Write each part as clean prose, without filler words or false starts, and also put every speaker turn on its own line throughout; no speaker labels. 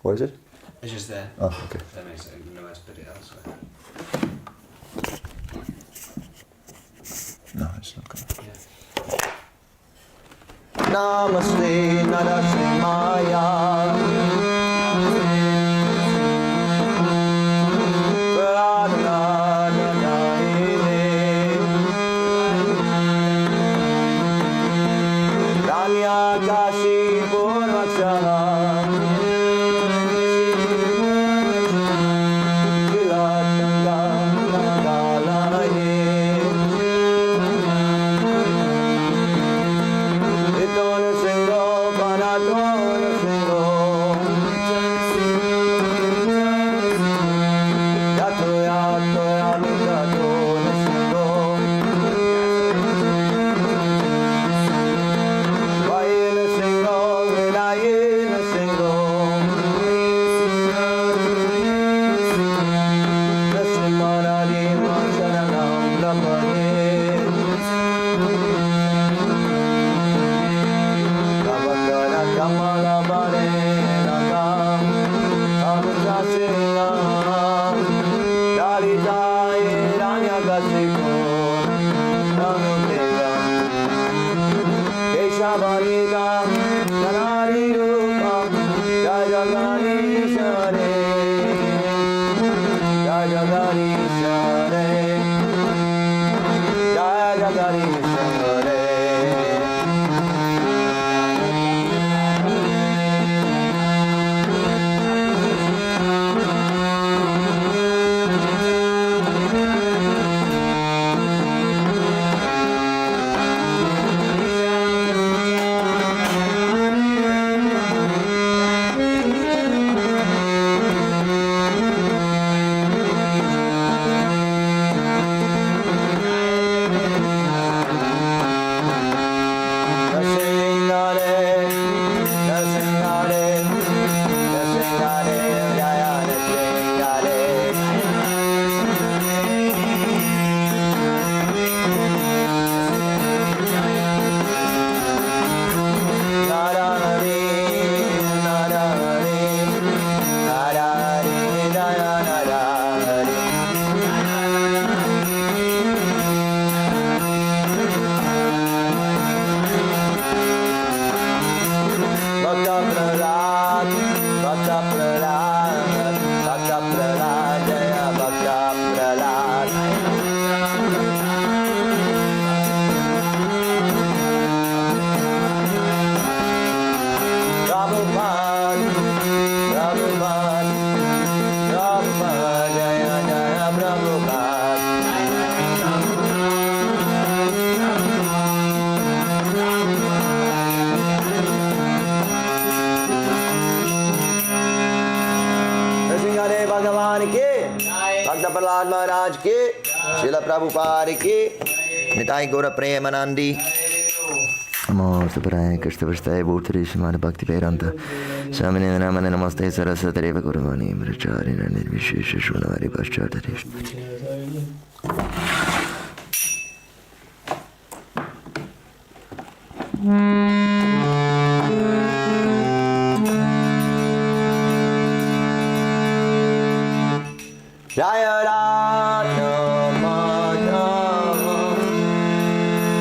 What is it?
It's just there.
Oh, okay.
That makes sense. No one's put it elsewhere.
No, it's not good.
Yeah.
Namaste Narasimhaya Pradhanadayine Ranyakashi Purvakshala महाराज के श्रील प्रभुपाद के निताई गौर प्रेमानंदी नमोस्तु पराय कृष्ण वस्ताय भूतरि श्रीमान भक्ति वेदांत स्वामिने नमः नमस्ते सरस्वती देव गुरुवाणी ब्रह्मचारिण निर्विशेष शून्यवारी पश्चात जय राधा माधव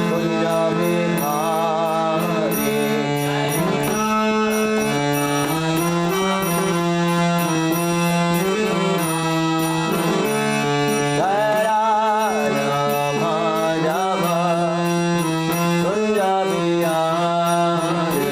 कुंज बिहारी जय Radha Madhav Kunj Bihari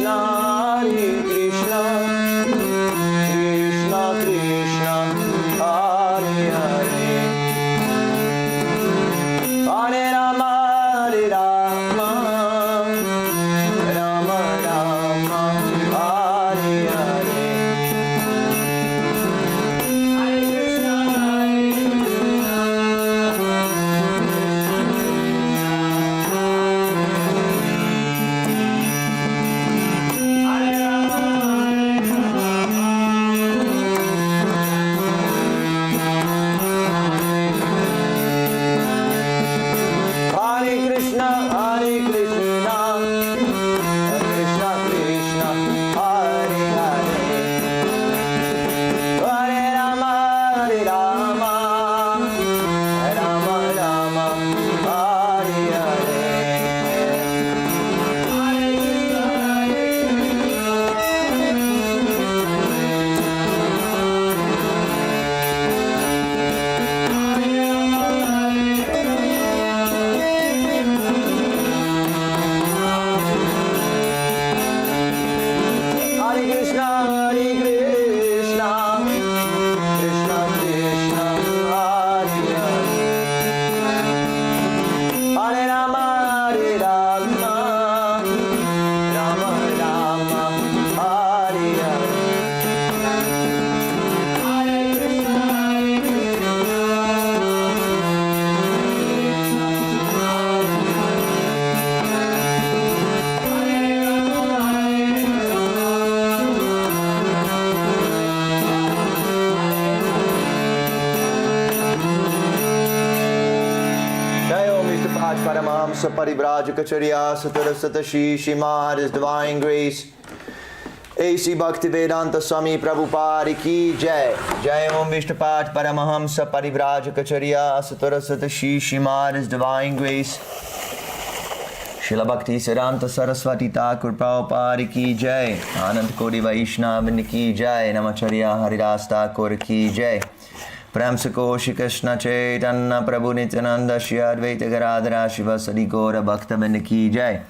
Krishna, Hare Krishna, Krishna Krishna, Hare Hare, Hare Rama, Hare Rama, Rama Rama, Hare Hare. Paramamsa Parivrajacharya Satarasata Shri Maharaj Divine Grace A.C. Bhaktivedanta Swami Prabhupada Ki Jai. Jai Om Vishnupat Paramahamsa Parivrajacharya Satarasata Shri Maharaj Divine Grace Srila Bhakti Siddhanta Saraswati Thakur Prabhupada Ki Jai. Anand Kodi Vaishnava Ki Jai. Namacharya Haridas Thakur Ki Jai. Prem Sako Shri Krishna Chaitanya Prabhu Nityananda Shri Advaita Gadadhara Shivasadi Gaura Bhaktavinda Ki Jai.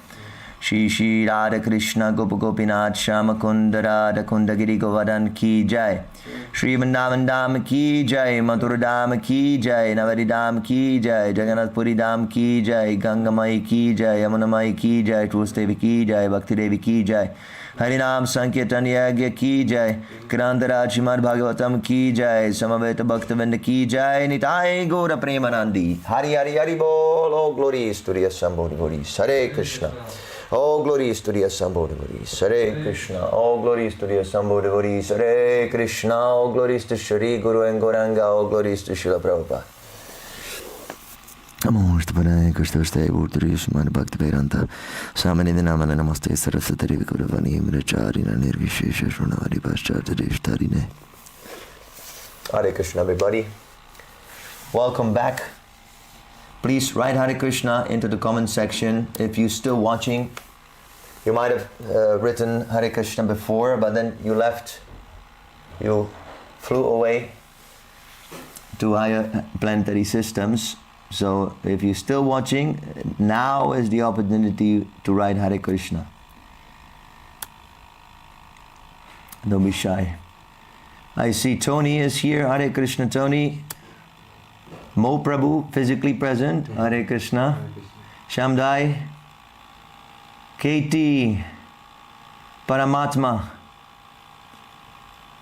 Shri Shri Radha Krishna Gopa Gopinath Shama Kunda Radha Kunda Giri Govardhan Ki Jai. Shri Vrindavan Dham Ki Jai. Mathura Dham Ki Jai. Navadi Dham Ki Jai. Jagannath Puri Dham Ki Jai. Gangamai Ki Jai. Yamunamai Ki Jai. Trustevi Ki Jai. Bhakti Devi Ki Jai. Harinam Sankirtan Yagya Ki Jai. Grandharaj Srimad Bhagavatam Ki Jai. Samaveta Bhaktavinda Ki Jai. Nitai Gaura Premanandi. Hari Hari Hari Bol. All glories to the Assembly Gaudis. Hare Krishna. All glories to the Assembly Gaudis. Hare Krishna. All glories to the Assembly Gaudis. Hare Krishna. All glories to Shri Guru and Gauranga. All glories to Srila Prabhupada. Namo Vishnu Krishna Bhutri Srimad Bhakti-Vedanta Swami Namana Namaste Saraswati Guravani Miracharina Nirvishesha Shunari Paschartadesh Tarine. Hare Krishna, everybody. Welcome back. Please write Hare Krishna into the comment section. If you're still watching, you might have written Hare Krishna before, but then you left, you flew away to higher planetary systems. So if you're still watching, now is the opportunity to write Hare Krishna. Don't be shy. I see Tony is here. Hare Krishna, Tony. Mo Prabhu, physically present. Hare Krishna. Shamdai. Katie. Paramatma.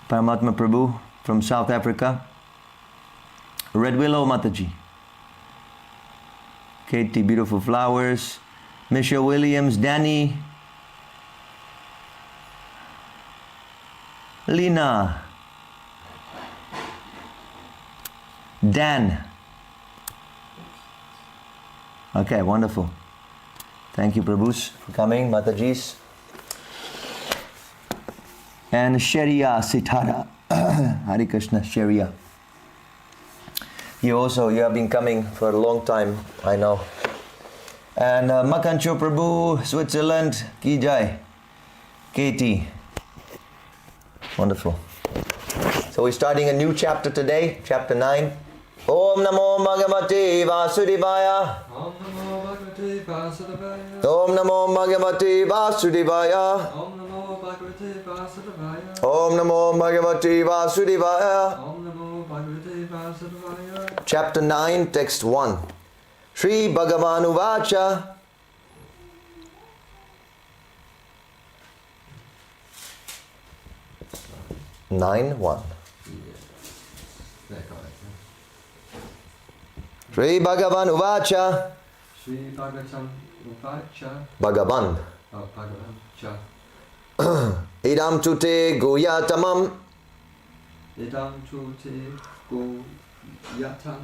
Paramatma Prabhu from South Africa. Red Willow Mataji. Katie, beautiful flowers. Michelle Williams, Danny. Lina. Dan. Okay, wonderful. Thank you, Prabhus, for coming, Matajis. And Sharia Sitara. Hare Krishna, Sharia. You have been coming for a long time, I know. And Makancho Prabhu, Switzerland, Ki Jai. Katie. Wonderful. So we're starting a new chapter today, chapter 9. Om Namo Bhagavate Vasudevaya. Om Namo Bhagavate Vasudevaya. Om Namo Bhagavate Vasudevaya.
Bhagavate Vasudevaya.
Om Namo Bhagavate Vasudevaya.
Om Namo Bhagavate Vasudevaya.
Chapter 9, text 1. Sri Bhagavan Uvacha. Nine one. Sri Bhagavan Uvacha.
Sri Bhagavatam Uvacha.
Bhagavan.
Oh, Bhagavan Cha.
Idam tute guyatamam.
Idam Chute Guyatam.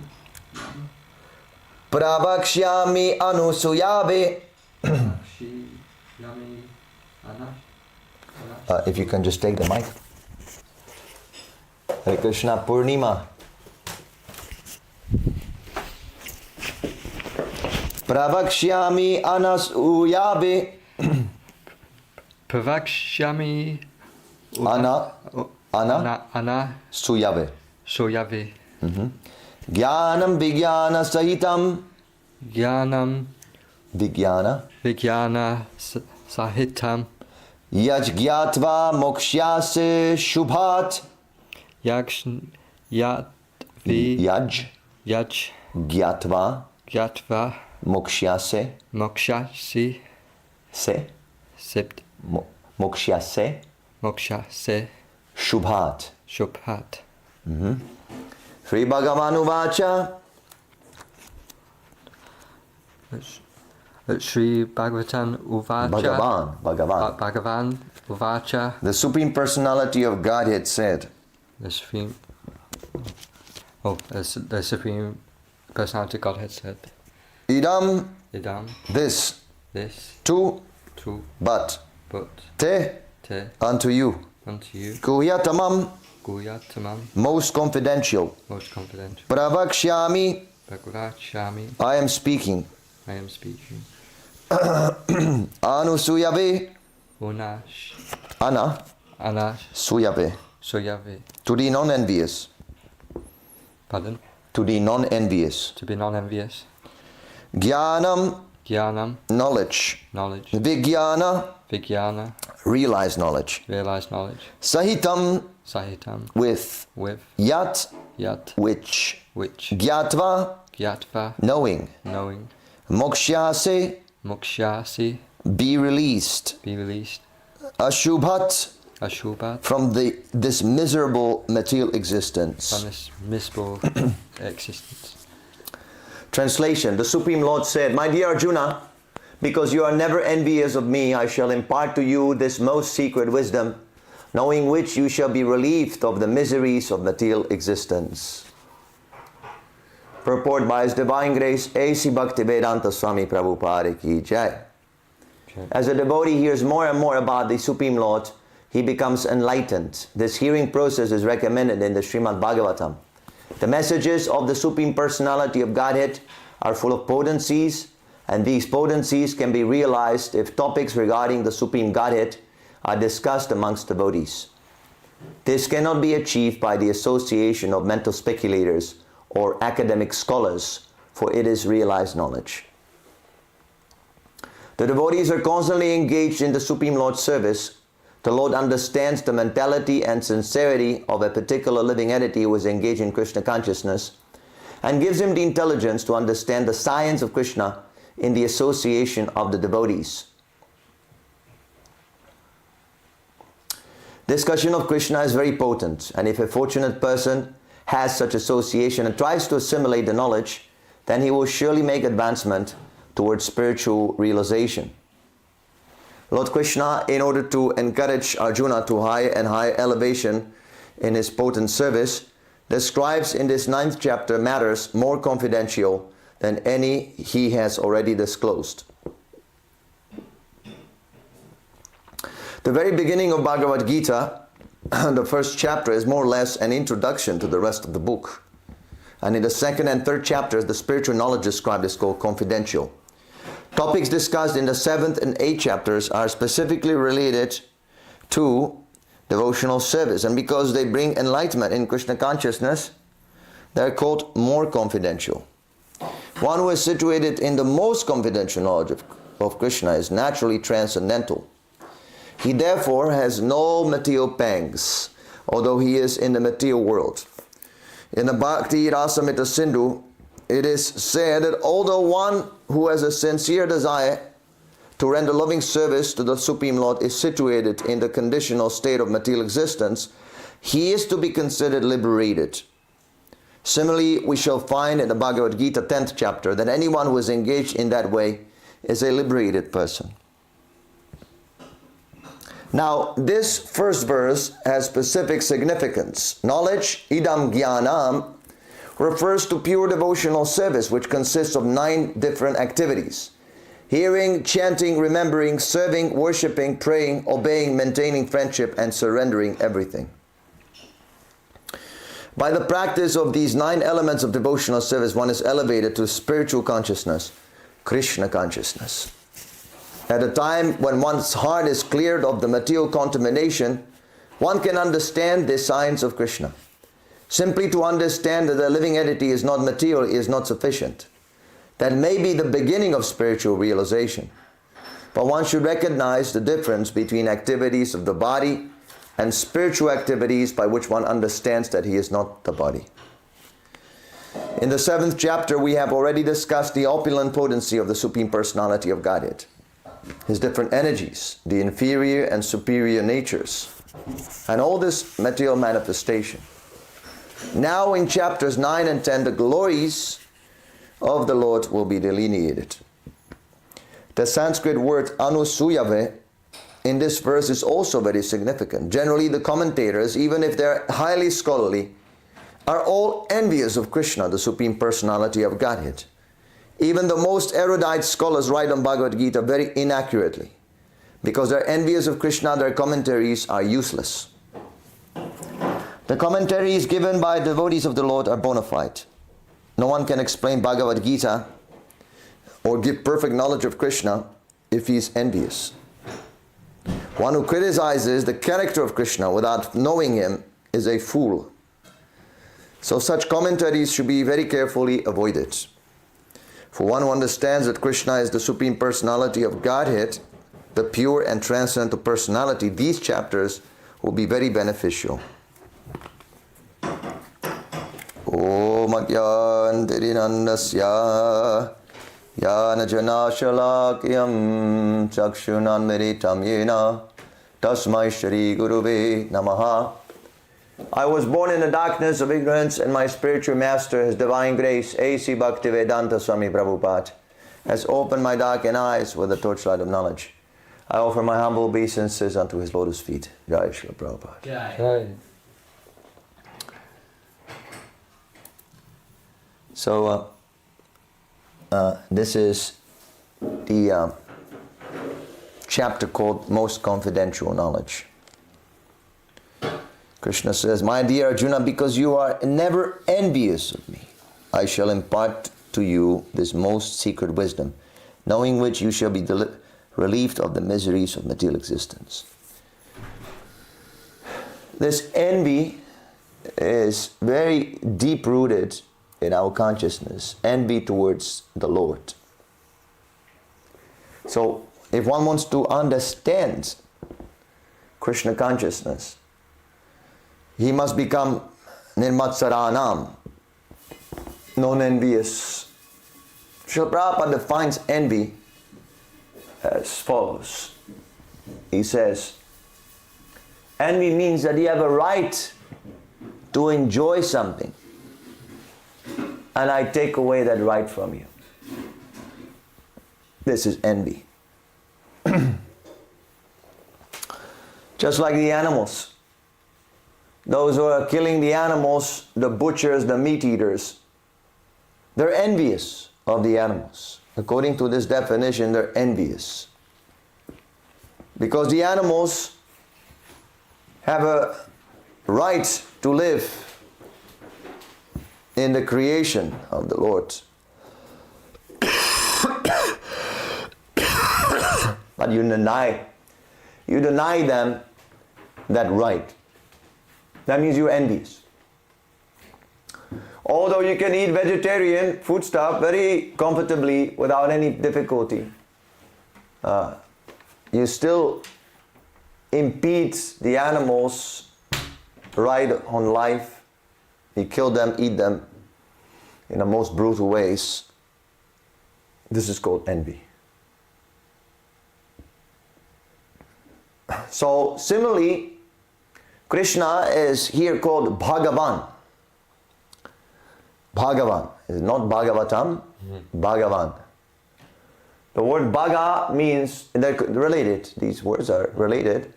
Pravakshyami anusuyave.
Shi Yami Anash.
If you can just take the mic. Hare Krishna Purnima. Pravakshyami anusuyave.
Pravakshyami
Ana suyave.
Soyave.
Jnanam vijnana sahitam.
Jnanam
Vijnana.
Vijnana Sahitam.
Yaj gyatva mokshyase shubhat.
Yaj Yaj
gyatva
Gyatva
mokshyase
Mokshasi
se
Sipt
mokshyase
Mokshase
shubhat.
Shubhat.
Sri Bhagavan Uvacha.
Sri Bhagavatam Uvacha. Bhagavan Uvacha.
The Supreme Personality of Godhead said.
The Supreme Personality Godhead said.
Idam. This. Tu. But. Te. Unto you. Guyatamam. Most confidential. Pravakshyami. I am speaking. Anusuyave. Ana. Suyave. To the non-envious.
Pardon?
To the non-envious.
To be non-envious.
Jnanam. Knowledge. Vijnana. Realized knowledge. Sahitam. With. Yat. Which. Gyatva. Knowing. Mokshase. Be released. Ashubhat. From this miserable material existence.
From this miserable existence.
Translation. The Supreme Lord said, My dear Arjuna, because you are never envious of me, I shall impart to you this most secret wisdom, knowing which you shall be relieved of the miseries of material existence. Purport by His Divine Grace, A.C. Bhaktivedanta Swami Prabhupada Ki Jai. As a devotee hears more and more about the Supreme Lord, he becomes enlightened. This hearing process is recommended in the Srimad Bhagavatam. The messages of the Supreme Personality of Godhead are full of potencies, and these potencies can be realized if topics regarding the Supreme Godhead are discussed amongst devotees. This cannot be achieved by the association of mental speculators or academic scholars, for it is realized knowledge. The devotees are constantly engaged in the Supreme Lord's service. The Lord understands the mentality and sincerity of a particular living entity who is engaged in Krishna consciousness and gives him the intelligence to understand the science of Krishna in the association of the devotees. Discussion of Krishna is very potent, and if a fortunate person has such association and tries to assimilate the knowledge, then he will surely make advancement towards spiritual realization. Lord Krishna, in order to encourage Arjuna to higher and higher elevation in his potent service, describes in this 9th chapter matters more confidential than any he has already disclosed. The very beginning of Bhagavad-Gita, the first chapter, is more or less an introduction to the rest of the book. And in the 2nd and 3rd chapters, the spiritual knowledge described is called confidential. Topics discussed in the 7th and 8th chapters are specifically related to devotional service, and because they bring enlightenment in Krishna consciousness, they are called more confidential. One who is situated in the most confidential knowledge of Krishna is naturally transcendental. He therefore has no material pangs, although he is in the material world. In the Bhakti Rasamrita Sindhu, it is said that although one who has a sincere desire to render loving service to the Supreme Lord is situated in the conditional state of material existence, he is to be considered liberated. Similarly, we shall find in the Bhagavad-Gita 10th chapter that anyone who is engaged in that way is a liberated person. Now, this first verse has specific significance. Knowledge, idam jnanam, refers to pure devotional service, which consists of 9 different activities: hearing, chanting, remembering, serving, worshipping, praying, obeying, maintaining friendship, and surrendering everything. By the practice of these 9 elements of devotional service, one is elevated to spiritual consciousness, Krishna consciousness. At a time when one's heart is cleared of the material contamination, one can understand the science of Krishna. Simply to understand that the living entity is not material is not sufficient. That may be the beginning of spiritual realization. But one should recognize the difference between activities of the body and spiritual activities by which one understands that he is not the body. In the 7th chapter, we have already discussed the opulent potency of the Supreme Personality of Godhead, his different energies, the inferior and superior natures, and all this material manifestation. Now in chapters 9 and 10, the glories of the Lord will be delineated. The Sanskrit word anusuyave in this verse is also very significant. Generally, the commentators, even if they're highly scholarly, are all envious of Krishna, the Supreme Personality of Godhead. Even the most erudite scholars write on Bhagavad-Gita very inaccurately. Because they're envious of Krishna, their commentaries are useless. The commentaries given by devotees of the Lord are bona fide. No one can explain Bhagavad-Gita or give perfect knowledge of Krishna if he is envious. One who criticizes the character of Krishna without knowing him is a fool. So such commentaries should be very carefully avoided. For one who understands that Krishna is the Supreme Personality of Godhead, the pure and transcendental personality, these chapters will be very beneficial. Om Ajnantirinandasya Yana Janashalakyam Chakshunanmiritam Yena Tasmai Shri Guruve Namaha. I was born in the darkness of ignorance, and my spiritual master, His Divine Grace, A.C. Bhaktivedanta Swami Prabhupada, has opened my darkened eyes with the torchlight of knowledge. I offer my humble obeisances unto His lotus feet. Jai Srila Prabhupada.
Jai.
So, this is the chapter called Most Confidential Knowledge. Krishna says, "My dear Arjuna, because you are never envious of me, I shall impart to you this most secret wisdom, knowing which you shall be relieved of the miseries of material existence." This envy is very deep-rooted in our consciousness, envy towards the Lord. So, if one wants to understand Krishna consciousness, he must become nirmatsaranam, non-envious. Srila Prabhupada defines envy as follows. He says, envy means that you have a right to enjoy something, and I take away that right from you. This is envy. Just like the animals. Those who are killing the animals, the butchers, the meat eaters, they're envious of the animals. According to this definition, they're envious. Because the animals have a right to live in the creation of the Lord. But you deny them that right. That means you're envious. Although you can eat vegetarian foodstuff very comfortably without any difficulty, you still impedes the animals' right on life. He killed them, eat them in the most brutal ways. This is called envy. So similarly, Krishna is here called Bhagavan. Bhagavan is not Bhagavatam, Bhagavan. The word Bhaga means, they're related, these words are related.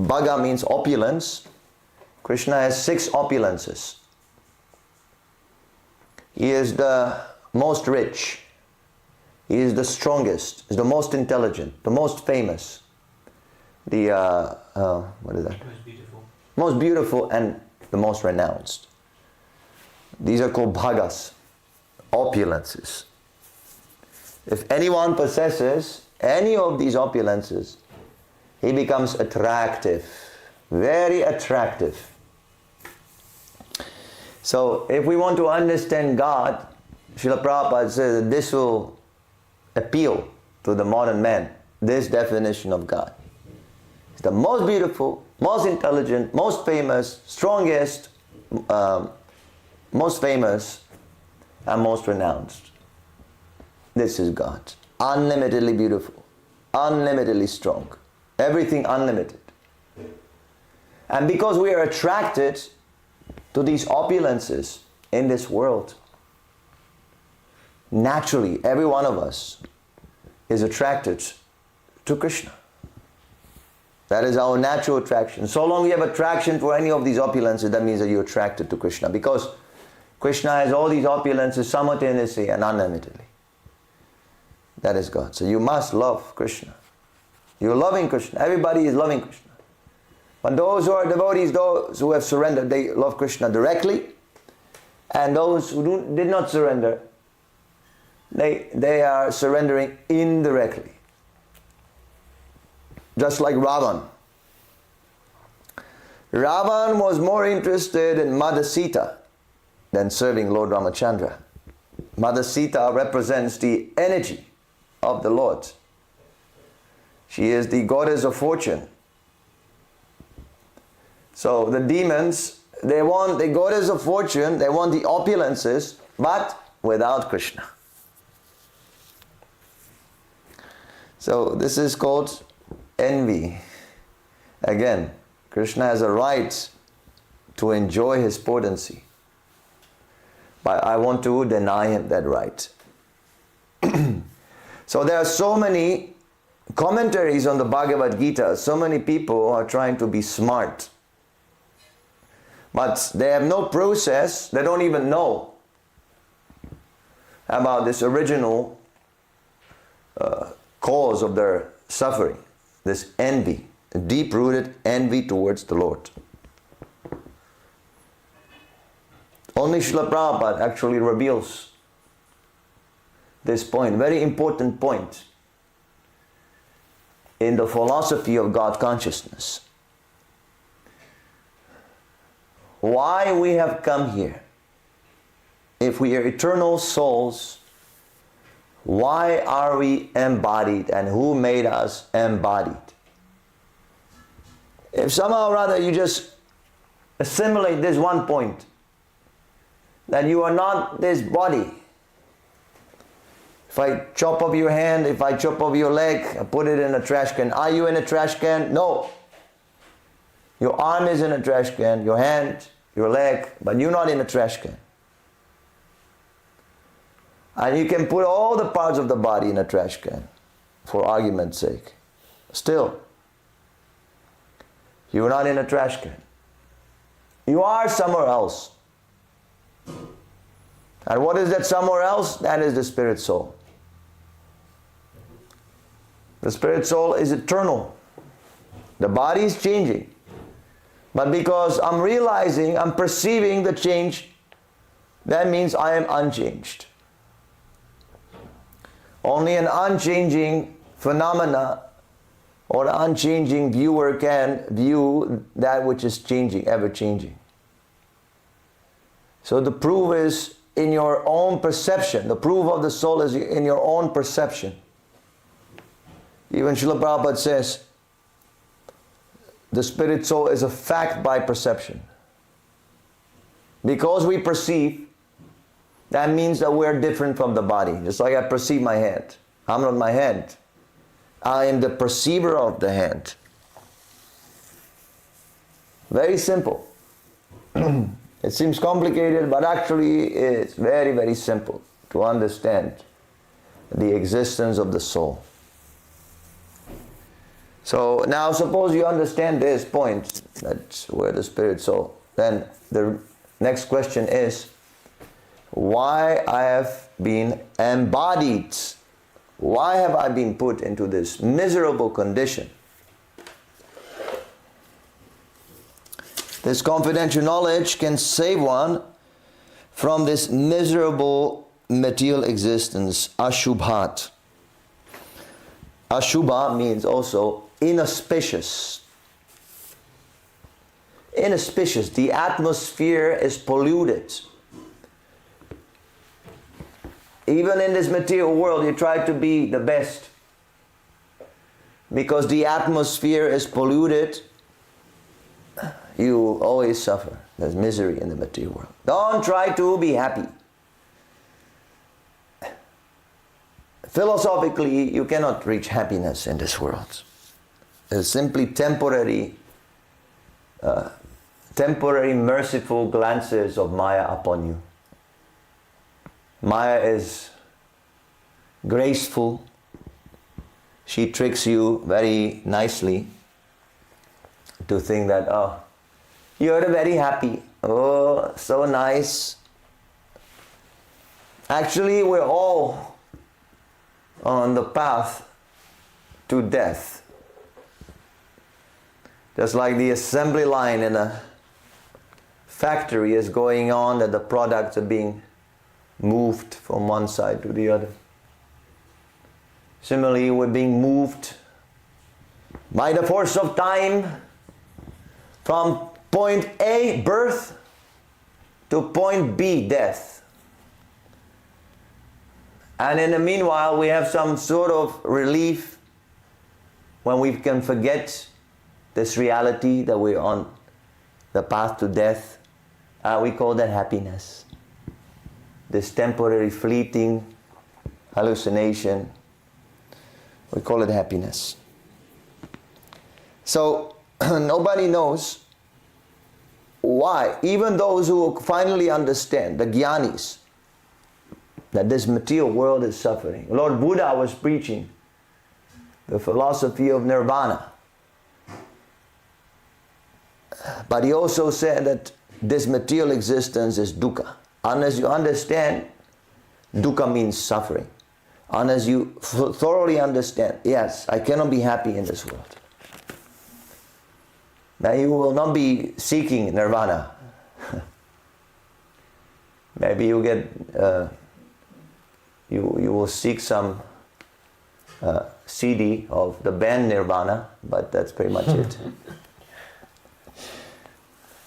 Bhaga means opulence. Krishna has 6 opulences. He is the most rich. He is the strongest, is the most intelligent, the most famous. The, what is that?
Most beautiful.
Most beautiful and the most renounced. These are called bhagas, opulences. If anyone possesses any of these opulences, he becomes attractive, very attractive. So if we want to understand God, Srila Prabhupada says that this will appeal to the modern man, this definition of God. He's the most beautiful, most intelligent, most famous, strongest, most famous, and most renounced. This is God. Unlimitedly beautiful, unlimitedly strong, everything unlimited. And because we are attracted to these opulences in this world, naturally, every one of us is attracted to Krishna. That is our natural attraction. So long you have attraction for any of these opulences, that means that you're attracted to Krishna. Because Krishna has all these opulences simultaneously and unlimitedly. That is God. So you must love Krishna. You're loving Krishna. Everybody is loving Krishna. But those who are devotees, those who have surrendered, they love Krishna directly. And those who did not surrender, they are surrendering indirectly. Just like Ravan. Ravan was more interested in Mother Sita than serving Lord Ramachandra. Mother Sita represents the energy of the Lord. She is the goddess of fortune. So the demons, they want the goddess of fortune, they want the opulences, but without Krishna. So this is called envy. Again, Krishna has a right to enjoy his potency, but I want to deny him that right. So there are so many commentaries on the Bhagavad-Gita. So many people are trying to be smart, but they have no process. They don't even know about this original cause of their suffering, this envy, deep-rooted envy towards the Lord. Only Srila Prabhupada actually reveals this point, very important point in the philosophy of God consciousness. Why we have come here? If we are eternal souls, why are we embodied, and who made us embodied? If somehow or other you just assimilate this one point, that you are not this body. If I chop off your hand, if I chop off your leg, I put it in a trash can. Are you in a trash can? No. Your arm is in a trash can, your hand, your leg, but you're not in a trash can. And you can put all the parts of the body in a trash can, for argument's sake. Still, you're not in a trash can. You are somewhere else. And what is that somewhere else? That is the spirit soul. The spirit soul is eternal. The body is changing. But because I'm realizing, I'm perceiving the change, that means I am unchanged. Only an unchanging phenomena or an unchanging viewer can view that which is changing, ever changing. So the proof is in your own perception. The proof of the soul is in your own perception. Even Srila Prabhupada says, the spirit soul is a fact by perception. Because we perceive, that means that we're different from the body. Just like I perceive my hand. I'm not my hand. I am the perceiver of the hand. Very simple. It seems complicated, but actually it's very, very simple to understand the existence of the soul. So now suppose you understand this point, that's where the spirit soul, then the next question is, why I have been embodied? Why have I been put into this miserable condition? This confidential knowledge can save one from this miserable material existence, ashubhat. Ashubha means also inauspicious. Inauspicious. The atmosphere is polluted. Even in this material world, you try to be the best. Because the atmosphere is polluted, you always suffer. There's misery in the material world. Don't try to be happy. Philosophically, you cannot reach happiness in this world. It's simply temporary merciful glances of Maya upon you. Maya is graceful. She tricks you very nicely to think that, oh, you're very happy. Oh, so nice. Actually, we're all on the path to death. Just like the assembly line in a factory is going on, that the products are being moved from one side to the other. Similarly, we're being moved by the force of time from point A, birth, to point B, death. And in the meanwhile, we have some sort of relief when we can forget this reality that we're on the path to death. We call that happiness. This temporary fleeting hallucination, we call it happiness. So nobody knows why. Even those who finally understand, the jnanis, that this material world is suffering. Lord Buddha was preaching the philosophy of nirvana. But he also said that this material existence is dukkha. Unless you understand, dukkha means suffering. Unless you thoroughly understand, yes, I cannot be happy in this world, then you will not be seeking nirvana. Maybe you get, you will seek some CD of the band Nirvana, but that's pretty much it.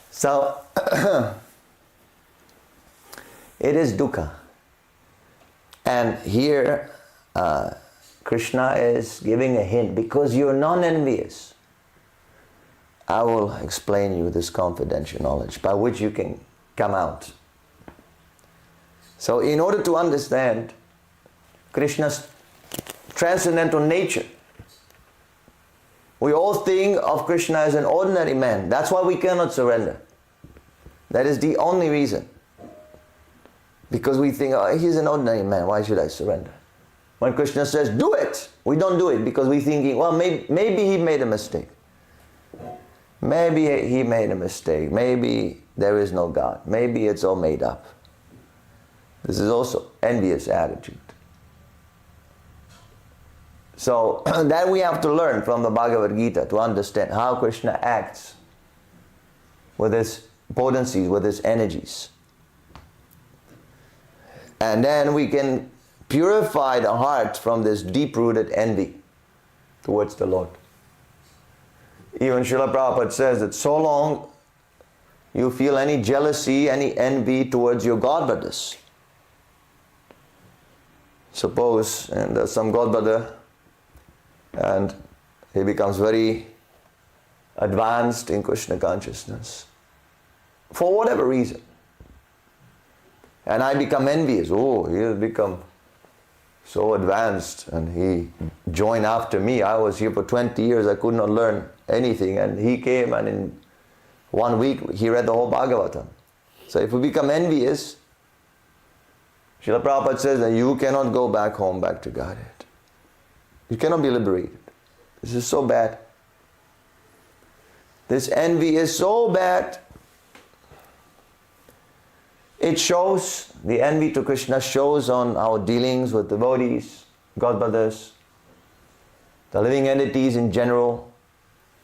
So, it is dukkha. And here, Krishna is giving a hint, because you're non-envious. I will explain you this confidential knowledge by which you can come out. So in order to understand Krishna's transcendental nature, we all think of Krishna as an ordinary man. That's why we cannot surrender. That is the only reason. Because we think, oh, he's an ordinary man, why should I surrender? When Krishna says, do it, we don't do it because we're thinking, well, maybe he made a mistake. Maybe he made a mistake. Maybe there is no God. Maybe it's all made up. This is also envious attitude. So that we have to learn from the Bhagavad-Gita to understand how Krishna acts with his potencies, with his energies. And then we can purify the heart from this deep-rooted envy towards the Lord. Even Srila Prabhupada says that so long you feel any jealousy, any envy towards your godbrothers. Suppose and there's some godbrother and he becomes very advanced in Krishna consciousness, for whatever reason. And I become envious. Oh, he has become so advanced and he joined after me. I was here for 20 years, I could not learn anything, and he came and in 1 week he read the whole Bhagavatam. So if we become envious, Srila Prabhupada says that you cannot go back home, back to Godhead. You cannot be liberated. This is so bad. This envy is so bad. It shows, the envy to Krishna shows on our dealings with devotees, godbrothers, the living entities in general,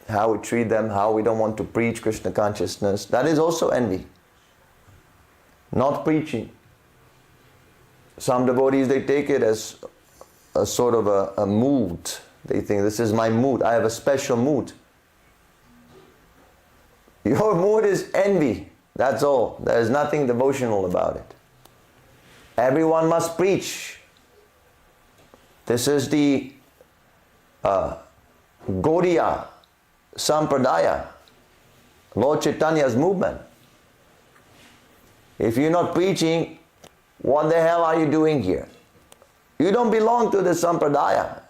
how we treat them, how we don't want to preach Krishna consciousness. That is also envy. Not preaching. Some devotees, they take it as a sort of a mood. They think, this is my mood, I have a special mood. Your mood is envy. That's all. There is nothing devotional about it. Everyone must preach. This is the Gaudiya Sampradaya, Lord Chaitanya's movement. If you're not preaching, what the hell are you doing here? You don't belong to the Sampradaya.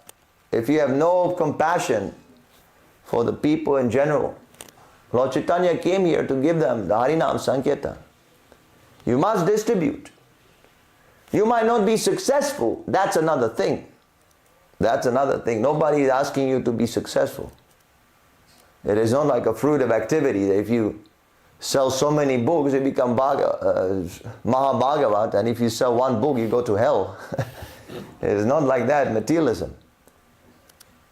If you have no compassion for the people in general, Lord Chaitanya came here to give them the Harinam Sankirtan. You must distribute. You might not be successful. That's another thing. That's another thing. Nobody is asking you to be successful. It is not like a fruitive activity that if you sell so many books, you become Mahabhagavat, and if you sell one book, you go to hell. It is not like that, materialism.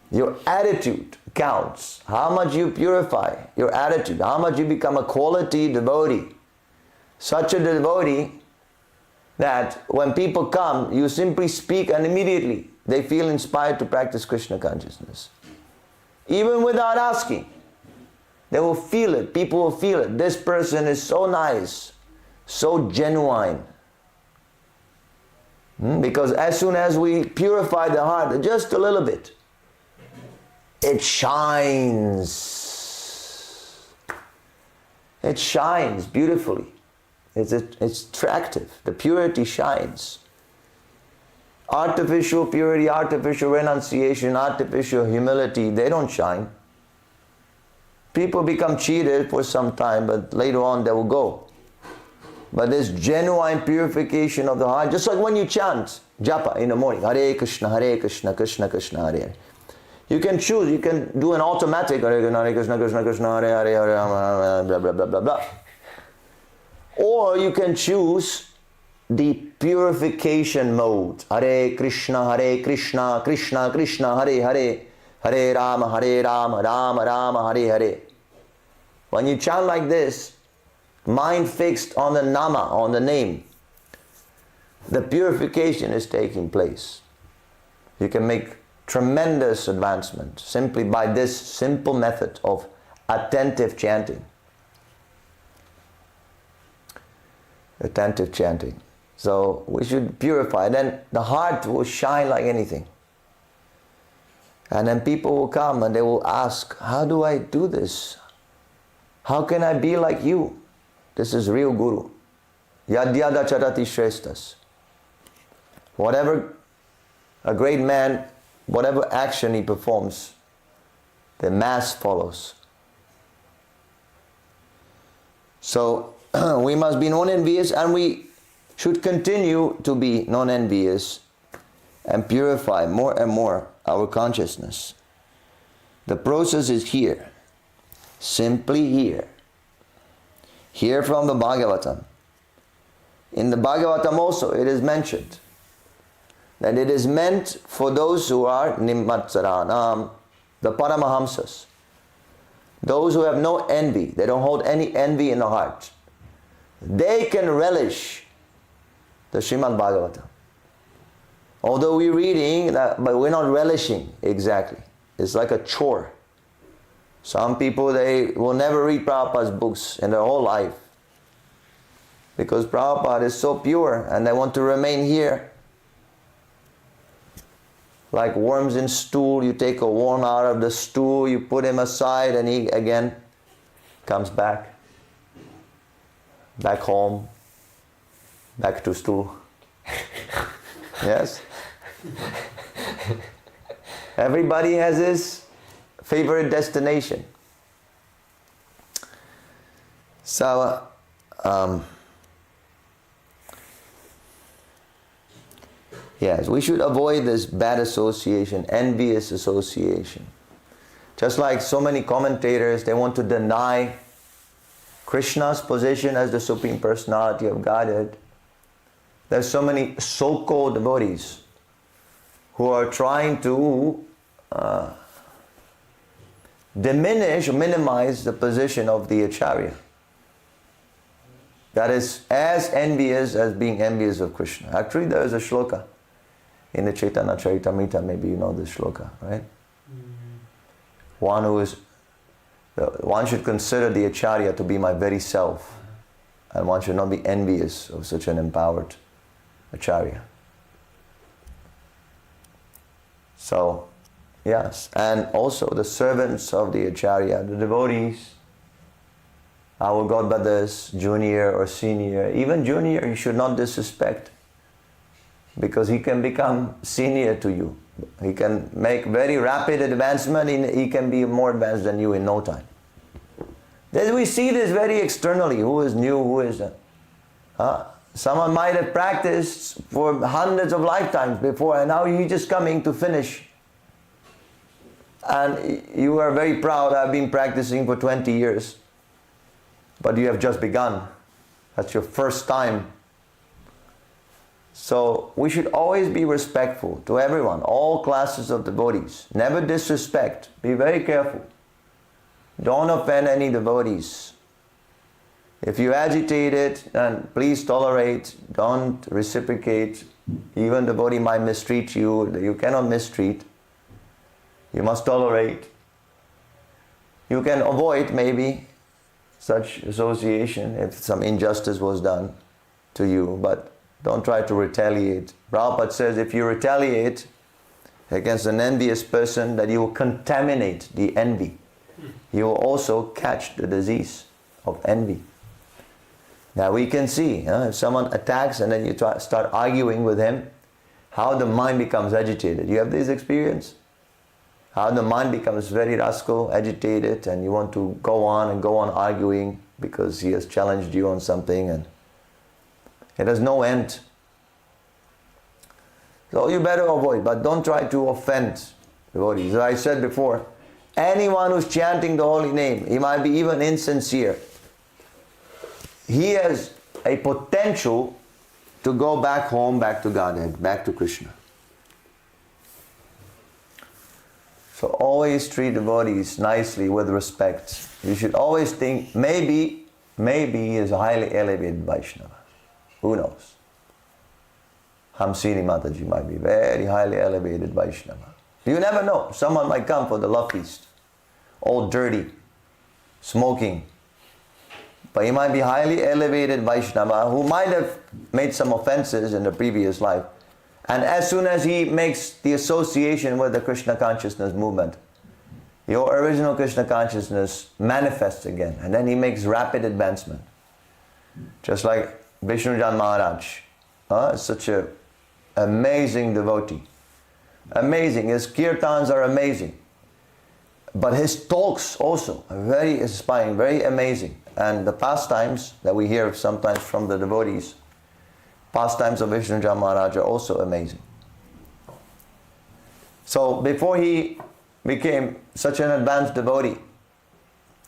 Your attitude counts. How much you purify your attitude, how much you become a quality devotee. Such a devotee that when people come, you simply speak and immediately they feel inspired to practice Krishna consciousness. Even without asking. They will feel it. People will feel it. This person is so nice, so genuine. Because as soon as we purify the heart just a little bit, it shines. It shines beautifully. It's attractive. The purity shines. Artificial purity, artificial renunciation, artificial humility, they don't shine. People become cheated for some time, but later on they will go. But this genuine purification of the heart, just like when you chant japa in the morning, Hare Krishna, Krishna Krishna, Hare Hare. You can choose, you can do an automatic Hare Krishna, Krishna Krishna, Hare Hare, Hare Rama, blah blah blah blah blah. Or you can choose the purification mode. Hare Krishna, Krishna Krishna, Hare Hare, Hare Rama, Rama Rama, Hare Hare. When you chant like this, mind fixed on the nama, on the name, the purification is taking place. You can make tremendous advancement simply by this simple method of attentive chanting. Attentive chanting. So we should purify. Then the heart will shine like anything. And then people will come and they will ask, how do I do this? How can I be like you? This is real Guru. Yadyada charati shreshtas. Whatever a great man, whatever action he performs, the mass follows. So we must be non-envious, and we should continue to be non-envious and purify more and more our consciousness. The process is here. Simply here. Hear from the Bhagavatam. In the Bhagavatam also it is mentioned that it is meant for those who are Nimmatsaranam, the Paramahamsas. Those who have no envy, they don't hold any envy in the heart. They can relish the Srimad Bhagavatam. Although we're reading that, but we're not relishing exactly. It's like a chore. Some people, they will never read Prabhupada's books in their whole life. Because Prabhupada is so pure and they want to remain here. like worms in stool. You take a worm out of the stool, you put him aside, and he again comes back home, back to stool. Yes? Everybody has his favorite destination. So, yes, we should avoid this bad association, envious association. Just like so many commentators, they want to deny Krishna's position as the Supreme Personality of Godhead. There's so many so-called devotees who are trying to diminish or minimize the position of the Acharya. That is as envious as being envious of Krishna. Actually, there is a shloka in the Chaitanya Charitamrita, maybe you know this shloka, right? One should consider the Acharya to be my very self, and one should not be envious of such an empowered Acharya. So, yes, and also the servants of the Acharya, the devotees, our godbrothers, junior or senior, even junior you should not disrespect, because he can become senior to you. He can make very rapid advancement, he can be more advanced than you in no time. Then we see this very externally, who is new, who is... someone might have practiced for hundreds of lifetimes before, and now you're just coming to finish. And you are very proud, I've been practicing for 20 years. But you have just begun. That's your first time. So we should always be respectful to everyone, all classes of devotees. Never disrespect. Be very careful. Don't offend any devotees. If you agitate it, then please tolerate. Don't reciprocate. Even devotee might mistreat you. You cannot mistreat. You must tolerate. You can avoid maybe such association if some injustice was done to you, but don't try to retaliate. Prabhupada says if you retaliate against an envious person, that you will contaminate the envy. You will also catch the disease of envy. Now we can see, if someone attacks and then you start arguing with him, how the mind becomes agitated. You have this experience? How the mind becomes very rascal, agitated, and you want to go on arguing because he has challenged you on something, and it has no end. So you better avoid, but don't try to offend devotees. As I said before, anyone who's chanting the holy name, he might be even insincere, he has a potential to go back home, back to Godhead, back to Krishna. So always treat devotees nicely, with respect. You should always think, maybe he is a highly elevated Vaishnava. Who knows? Hamsini Mataji might be very highly elevated Vaishnava. You never know. Someone might come for the love feast, all dirty, smoking. But he might be highly elevated Vaishnava who might have made some offenses in the previous life. And as soon as he makes the association with the Krishna consciousness movement, your original Krishna consciousness manifests again, and then he makes rapid advancement. Just like Vishnujan Maharaj, such an amazing devotee. Amazing, his kirtans are amazing. But his talks also are very inspiring, very amazing. And the pastimes that we hear sometimes from the devotees, pastimes of Vishnujan Maharaj are also amazing. So before he became such an advanced devotee,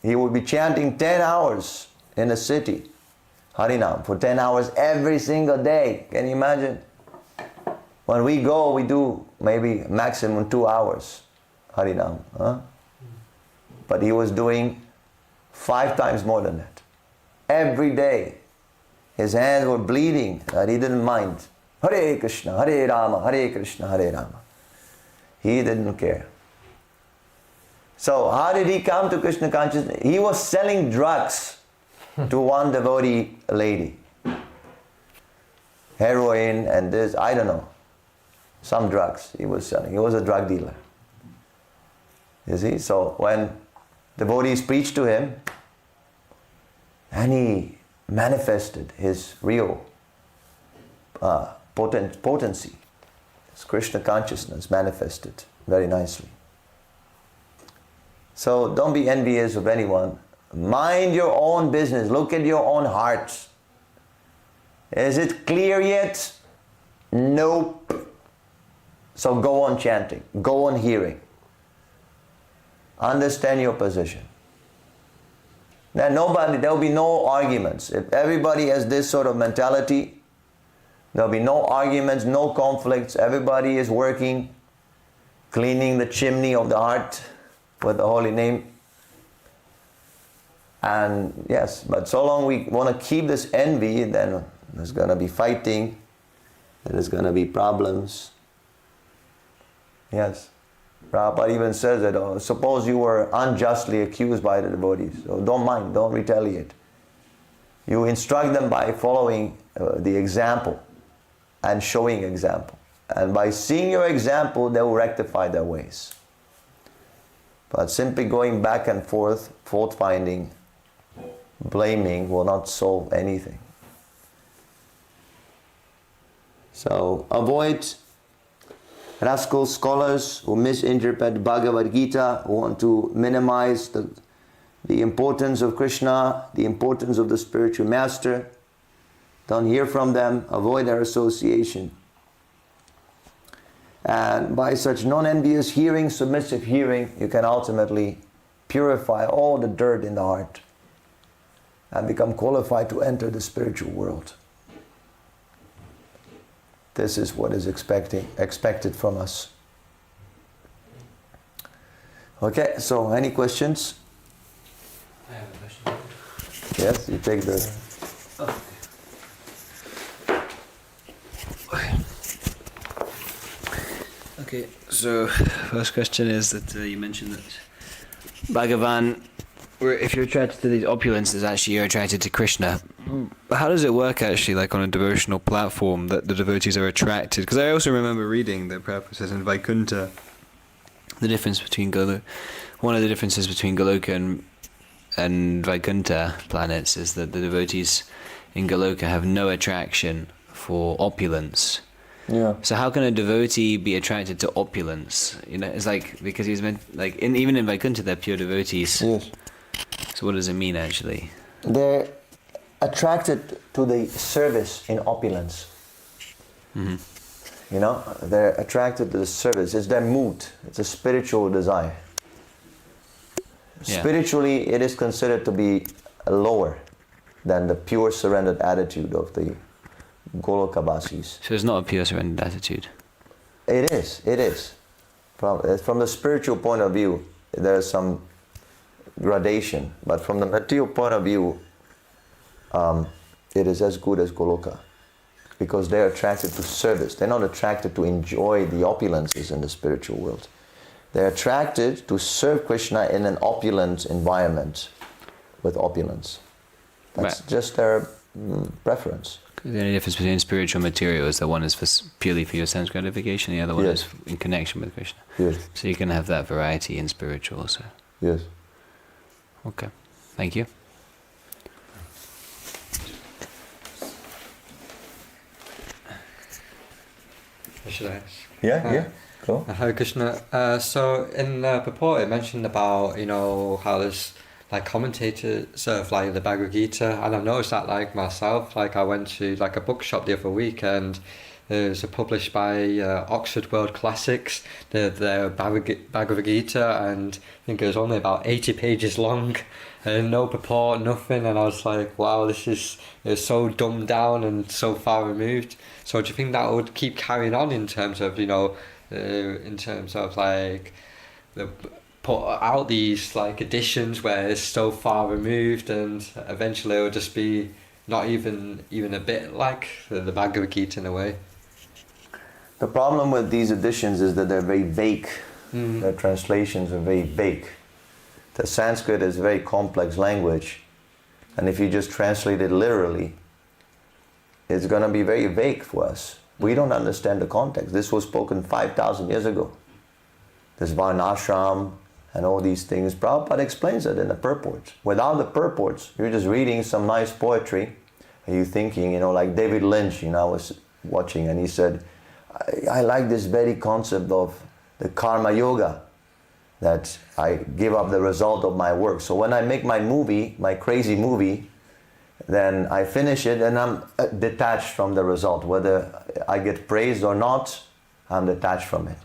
he would be chanting 10 hours in a city, Harinam, for 10 hours every single day. Can you imagine? When we go, we do maybe maximum 2 hours Harinam. But he was doing 5 times more than that. Every day. His hands were bleeding, but he didn't mind. Hare Krishna, Hare Rama, Hare Krishna, Hare Rama. He didn't care. So how did he come to Krishna consciousness? He was selling drugs to one devotee lady. Heroin and this, I don't know. some drugs he was selling. He was a drug dealer. You see, so when devotees preached to him, and he manifested his real potency, his Krishna consciousness manifested very nicely. So don't be envious of anyone. Mind your own business. Look at your own heart. Is it clear yet? Nope. So go on chanting. Go on hearing. Understand your position. Then there will be no arguments. If everybody has this sort of mentality, there will be no arguments, no conflicts. Everybody is working, cleaning the chimney of the heart with the holy name. And yes, but so long we want to keep this envy, then there's going to be fighting, there's going to be problems. Yes. Prabhupada even says that, suppose you were unjustly accused by the devotees, so don't mind, don't retaliate. You instruct them by following the example and showing example. And by seeing your example, they will rectify their ways. But simply going back and forth, fault finding, blaming will not solve anything. So avoid rascal scholars who misinterpret Bhagavad-Gita, who want to minimize the importance of Krishna, the importance of the spiritual master. Don't hear from them, avoid their association. And by such non-envious hearing, submissive hearing, you can ultimately purify all the dirt in the heart and become qualified to enter the spiritual world. This is what is expected from us. Okay, so any questions?
I have a question.
Yes, you take the...
Okay, so first question is that you mentioned that Bhagavan, if you're attracted to these opulences, actually you're attracted to Krishna. How does it work actually, like on a devotional platform, that the devotees are attracted? Because I also remember reading that Prabhupada says in Vaikuntha, the difference between one of the differences between Goloka and Vaikuntha planets is that the devotees in Goloka have no attraction for opulence.
Yeah.
So how can a devotee be attracted to opulence? You know, it's like, because he's meant, like, even in Vaikuntha they're pure devotees.
Yes.
So what does it mean actually?
They're attracted to the service in opulence.
Mm-hmm.
You know, they're attracted to the service. It's their mood. It's a spiritual desire.
Yeah.
Spiritually, it is considered to be lower than the pure surrendered attitude of the Golokavasis.
So it's not a pure surrendered attitude.
It is. From the spiritual point of view, there's some gradation, but from the material point of view, it is as good as Goloka, because they're attracted to service. They're not attracted to enjoy the opulences in the spiritual world. They're attracted to serve Krishna in an opulent environment with opulence. That's
Right.
just their preference.
The only difference between spiritual and material is that one is purely for your sense gratification, the other one
Yes.
is in connection with Krishna.
Yes.
So you can have that variety in spiritual also.
Yes.
Okay, thank you.
Should I ask?
Yeah. Cool.
Hare Krishna. So in the purport it mentioned about, how there's like commentators of like the Bhagavad-Gita, and I've noticed that like myself, like I went to like a bookshop the other week and it was published by Oxford World Classics, the Bhagavad-Gita, and I think it was only about 80 pages long and no purport, nothing, and I was like, wow, it's so dumbed down and so far removed. So do you think that would keep carrying on in terms of, in terms of like the put out these like editions where it's so far removed and eventually it'll just be not even a bit like the Bhagavad-Gita in a way?
The problem with these editions is that they're very vague. Their translations are very vague. The Sanskrit is a very complex language, and if you just translate it literally, it's going to be very vague for us. We don't understand the context. This was spoken 5,000 years ago. This Varnashram and all these things. Prabhupada explains it in the purports. Without the purports, you're just reading some nice poetry and you're thinking, like David Lynch, I was watching and he said, I like this very concept of the karma yoga, that I give up the result of my work. So when I make my movie, my crazy movie, then I finish it and I'm detached from the result. Whether I get praised or not, I'm detached from it,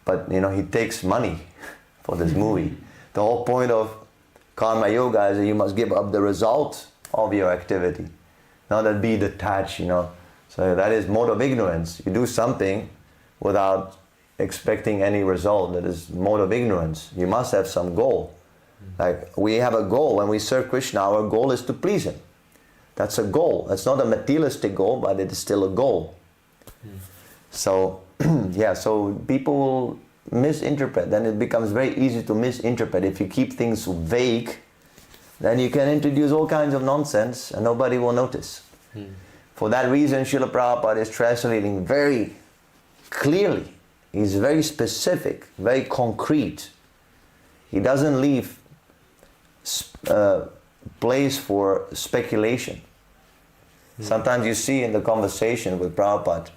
But, he takes money for this movie. The whole point of karma yoga is that you must give up the result of your activity. Not that be detached, So that is mode of ignorance. You do something without expecting any result. That is mode of ignorance. You must have some goal. Like we have a goal. When we serve Krishna, our goal is to please Him. That's a goal. That's not a materialistic goal, but it is still a goal. So, so people will misinterpret. Then it becomes very easy to misinterpret. If you keep things vague, then you can introduce all kinds of nonsense and nobody will notice. For that reason, Srila Prabhupada is translating very clearly. He's very specific, very concrete. He doesn't leave place for speculation. Sometimes you see in the conversation with Prabhupada,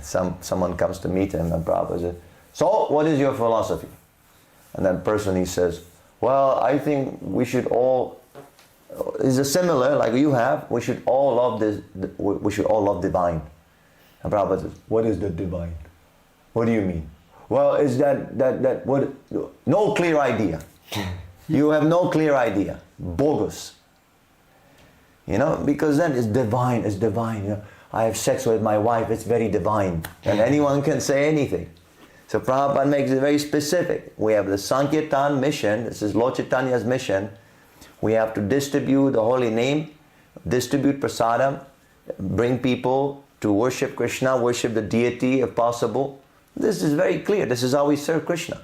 someone comes to meet him and Prabhupada says, so what is your philosophy? And that person, he says, well, I think we should all, is a similar like you have, we should all love this, we should all love divine. And Prabhupada says, what is the divine? What do you mean? Well, is that what? No clear idea. You have no clear idea. Bogus. Because then it's divine. I have sex with my wife, it's very divine. And anyone can say anything. So Prabhupada makes it very specific. We have the Sankirtan mission, this is Lord Chaitanya's mission. We have to distribute the holy name, distribute prasadam, bring people to worship Krishna, worship the deity if possible. This is very clear. This is how we serve Krishna.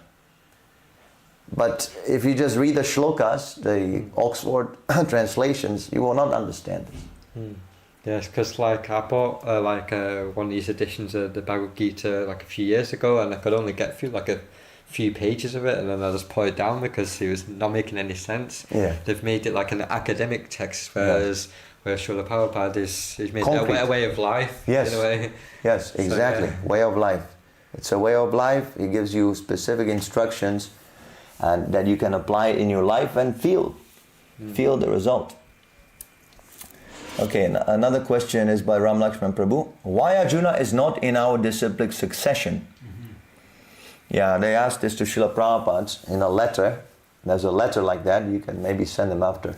But if you just read the shlokas, the Oxford translations, you will not understand this.
Yes, because I bought one of these editions of the Bhagavad-Gita a few years ago, and I could only get through a few pages of it, and then I just put it down because it was not making any sense.
Yeah.
They've made it like an academic text, whereas Srila Prabhupada he's made
Concrete.
it a way of life.
Yes.
In a way.
Yes, exactly.
So, yeah.
Way of life. It's a way of life. It gives you specific instructions and that you can apply in your life and feel the result. Okay, another question is by Ram Lakshman Prabhu. Why Arjuna is not in our disciplic succession? Yeah, they asked this to Srila Prabhupada in a letter. There's a letter like that. You can maybe send him after.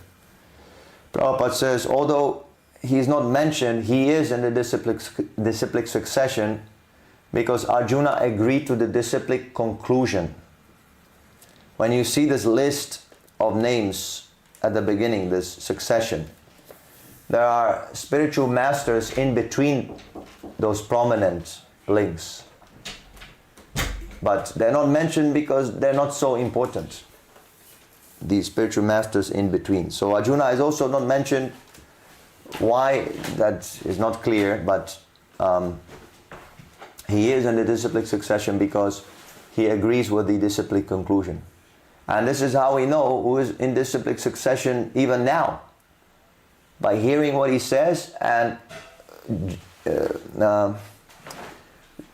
Prabhupada says, although he is not mentioned, he is in the disciplic succession because Arjuna agreed to the disciplic conclusion. When you see this list of names at the beginning, this succession, there are spiritual masters in between those prominent links. But they're not mentioned because they're not so important. These spiritual masters in between. So Arjuna is also not mentioned. Why? That is not clear, but he is in the disciplic succession because he agrees with the disciplic conclusion. And this is how we know who is in disciplic succession even now. By hearing what he says and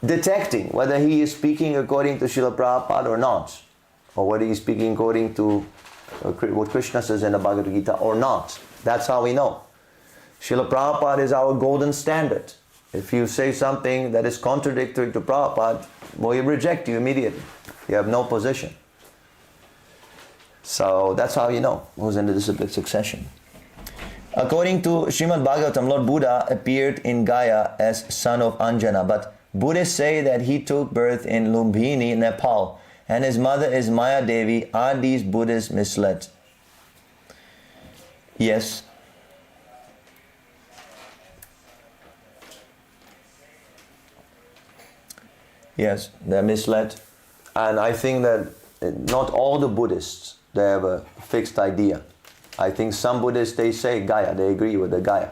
detecting whether he is speaking according to Srila Prabhupada or not, or whether he is speaking according to what Krishna says in the Bhagavad-Gita or not. That's how we know. Srila Prabhupada is our golden standard. If you say something that is contradictory to Prabhupada, well, he reject you immediately. You have no position. So that's how you know who's in the disciplic succession. According to Srimad Bhagavatam, Lord Buddha appeared in Gaya as son of Anjana, but Buddhists say that he took birth in Lumbini, Nepal, and his mother is Maya Devi. Are these Buddhists misled? Yes. Yes, they're misled. And I think that not all the Buddhists, they have a fixed idea. I think some Buddhists, they say Gaya, they agree with the Gaya.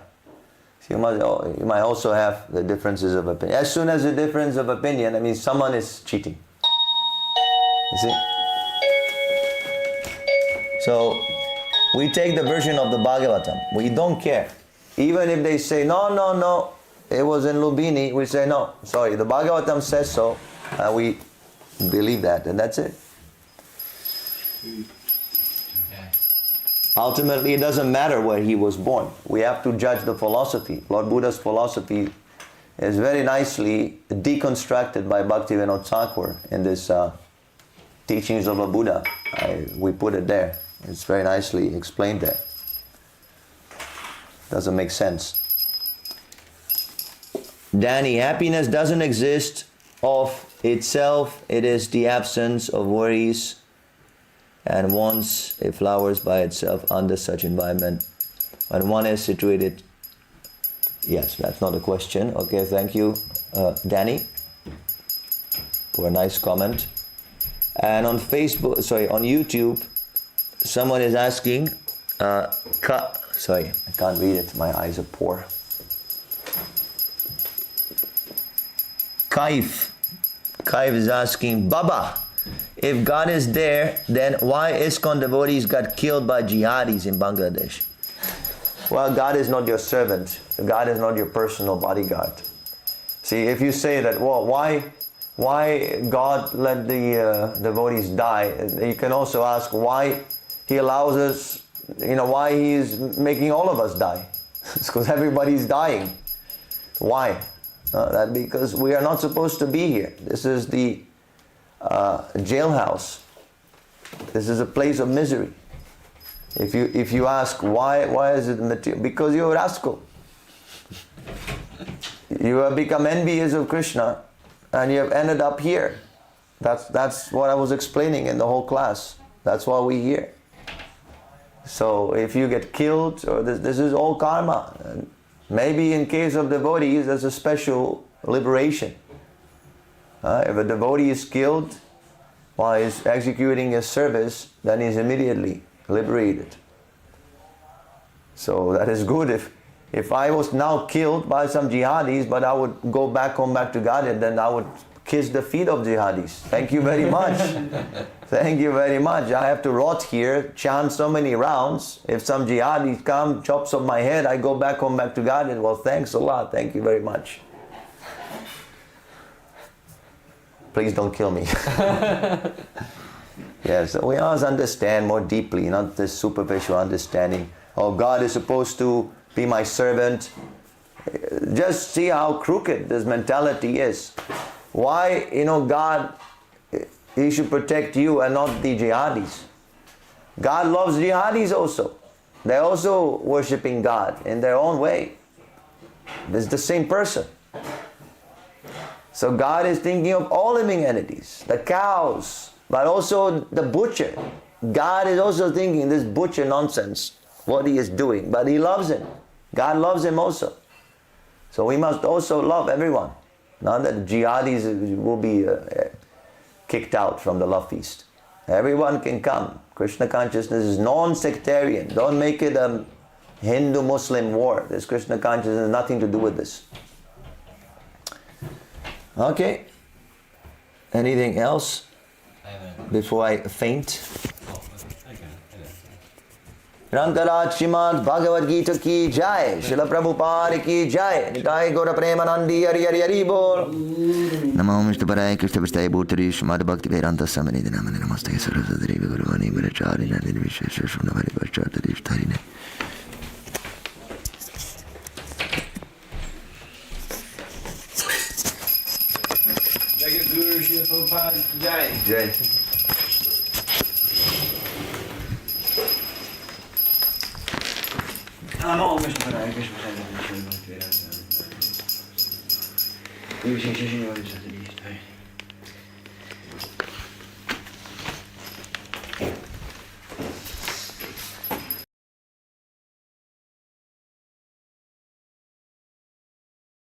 You might also have the differences of opinion. As soon as the difference of opinion, I mean, someone is cheating. You see? So, we take the version of the Bhagavatam. We don't care. Even if they say, no, it was in Lumbini, we say, no, sorry, the Bhagavatam says so, and we believe that, and that's it. Ultimately, it doesn't matter where he was born. We have to judge the philosophy. Lord Buddha's philosophy is very nicely deconstructed by Bhaktivinoda Thakur in this Teachings of a Buddha. We put it there. It's very nicely explained there. Doesn't make sense. Danny, happiness doesn't exist of itself. It is the absence of worries and wants. It flowers by itself under such environment. When one is situated. Yes, that's not a question. Okay, thank you, Danny, for a nice comment. And on Facebook, on YouTube, someone is asking, sorry, I can't read it, my eyes are poor. Kaif is asking, Baba, if God is there, then why ISKCON devotees got killed by jihadis in Bangladesh? Well, God is not your servant. God is not your personal bodyguard. See, if you say that, well, why God let the devotees die, you can also ask why He allows us, why He is making all of us die. It's because everybody's dying. Why? That because we are not supposed to be here. This is the jailhouse. This is a place of misery. If you ask why is it material? Because you're a rascal. You have become envious of Krishna, and you have ended up here. That's what I was explaining in the whole class. That's why we're here. So if you get killed, or this is all karma. And maybe in case of devotees, there's a special liberation. If a devotee is killed while he's executing his service, then he's immediately liberated. So that is good. If I was now killed by some jihadis, but I would go back home back to Godhead, then I would kiss the feet of jihadis. Thank you very much. Thank you very much. I have to rot here, chant so many rounds. If some jihadis come, chops off my head, I go back home back to Godhead. Well, thanks a lot. Thank you very much. Please don't kill me. Yes, we must understand more deeply, not this superficial understanding. Oh, God is supposed to be my servant. Just see how crooked this mentality is. Why, God, He should protect you and not the jihadis. God loves jihadis also. They're also worshipping God in their own way. It's the same person. So God is thinking of all living entities, the cows, but also the butcher. God is also thinking this butcher nonsense, what he is doing, but He loves him. God loves him also. So we must also love everyone. Not that jihadis will be kicked out from the love feast. Everyone can come. Krishna consciousness is non-sectarian. Don't make it a Hindu-Muslim war. This Krishna consciousness has nothing to do with this. Okay. Anything else before I faint? Rantaraj Srimad Bhagavad-Gita ki jai, Srila Prabhupada ki jai, Nitai Gaura Premanandi Hari Hari Hari Bol. Namo Mr. Parai Krishna Prasthaya Bhutari Srimad Bhakti-Vedanta Samani Dinamani Namaste Saraswati Devi Guruvani Brahmachari Nadi Vishesha Shunnavari Pashchata Dishtarine.
Jai Guru Srila Prabhupada jai.
Jai.
Namo Krishna Paraya Krishna Prasthaya Bhutari Srimad Bhakti-Vedanta Samani.